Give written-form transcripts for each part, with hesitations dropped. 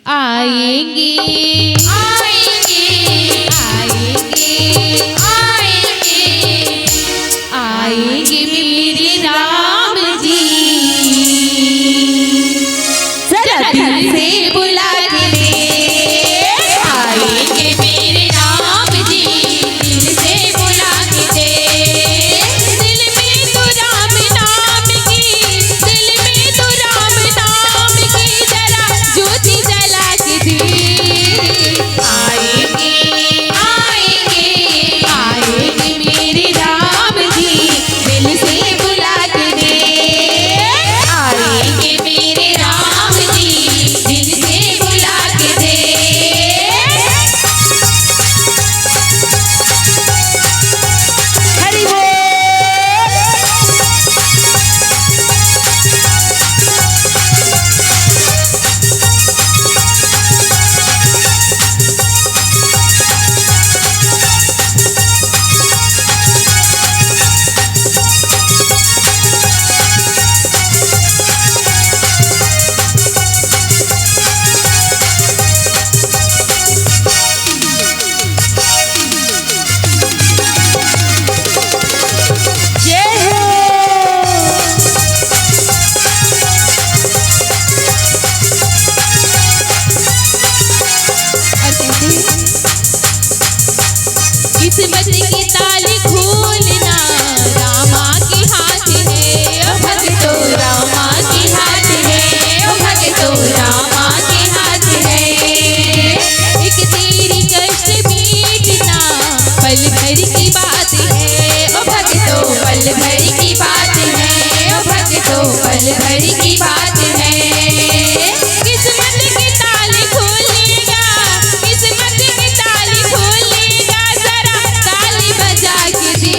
आएंगे आएंगे आएंगे आएंगे आएंगे मेरे राम जी, जरा दिल से बुला के दे। आएंगे मेरे राम जी, दिल से बुला के दे। दिल में तो राम नाम की, दिल में तो राम नाम की जरा ज्योति जला के दे। आएंगे आएंगे आएंगे मेरे राम जी, दिल से बुला के दे। आएंगे मेरे राम जी, दिल से बुला के दे। हरि बोल। जय हो। किस्मत की ताली खोलना रामा के हाथ है, ओ भक्तो रामा के हाथ है, ओ भक्तो रामा के हाथ है। एक तेरी कष्ट मिटना पल भर की बात है, ओ भक्तो पल भर की बात है, ओ भक्तो पल भर की बात है। किस्मत की ताली खोलेगा, किस्मत की ताली खोलेगा जरा ताली बजा के दे।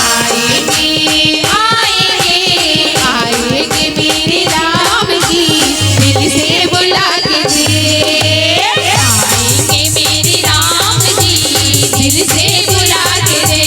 आएंगे आएंगे आएंगे मेरे राम जी, दिल से बुला के दे। आएंगे मेरे राम जी, दिल से बुला के दे।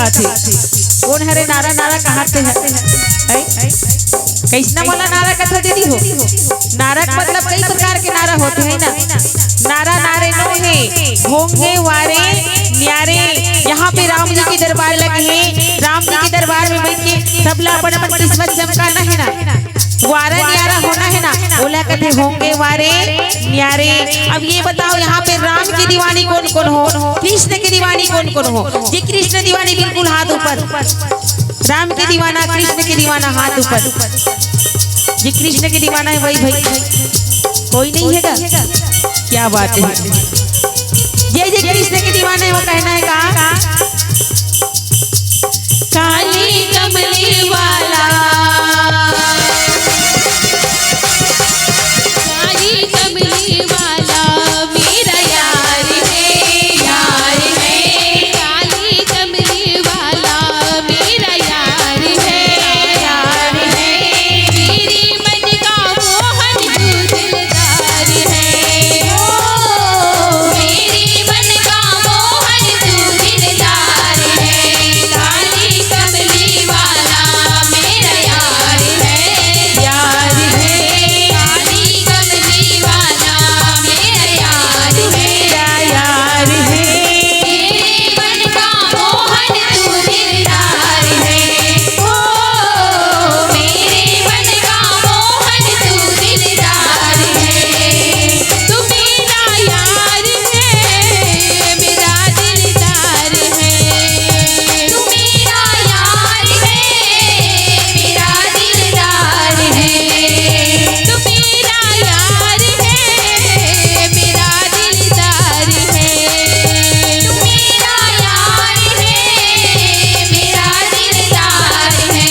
खाते कौन हरे नारा नारा कहाँ से है कैसना वाला नारा कथा दीदी हो नारा मतलब कई प्रकार के नारा होते हैं ना नारा नारे नो है होंगे वारे न्यारे यहाँ पे राम जी के दरबार लगे हैं राम जी के दरबार में बैठ के सब ला अपन अपन किस्मत चमकाना है ना वारा न्यारा होना है ना बोला कहते होंगे वारे न्यारे। अब ये बताओ यहाँ पे राम की दीवानी कौन कौन हो कृष्ण की दीवानी कौन कौन हो जी कृष्ण दीवानी बिल्कुल हाथ ऊपर राम के दीवाना कृष्ण के दीवाना हाथ ऊपर जी कृष्ण के दीवाना है वही भाई कोई नहीं हैगा क्या बात है ये जी कृष्ण के दीवाने वो कहना है कहाँ काली कमली वाला काली कमली वाला मेरा यार है काली कमली वाला मेरा यार है मेरी मन का मोहन तू दिलदार है मेरी मन का मोहन तू दिलदार है काली कमली वाला मेरा यार है काली कमली वाला मेरा यार है मेरे मन का मोहन तू दिलदार है मेरे मन का मोहन तू दिलदार है तू मेरा यार है मेरा दिलदार है तू मेरा यार है मेरा दिलदार है तू मेरा यार है मेरा दिलदार है तू मेरा यार है मेरा दिलदार है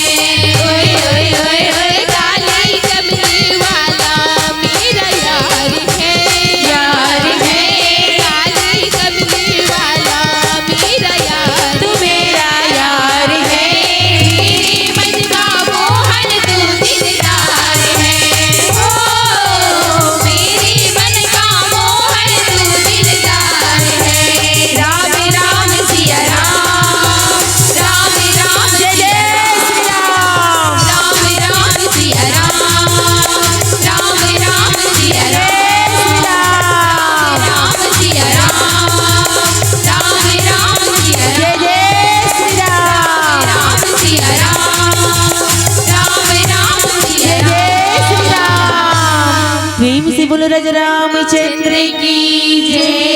ओए ओए ओए ओए काली कमली वाला मेरा यार है काली कमली वाला मेरा यार तू मेरा यार है मेरे मन का मोहन तू दिलदार है मेरे मन का मोहन तू दिलदार है राम राम सिया राम राम राम जय जय श्री राम राम राम सिया राम राम राम सिया राम राम सिया राम राम राम सिया जय जय श्री राम राम सिया राम राम राम सिया जय श्री राम प्रेम से बोलो राजा रामचंद्र की जय।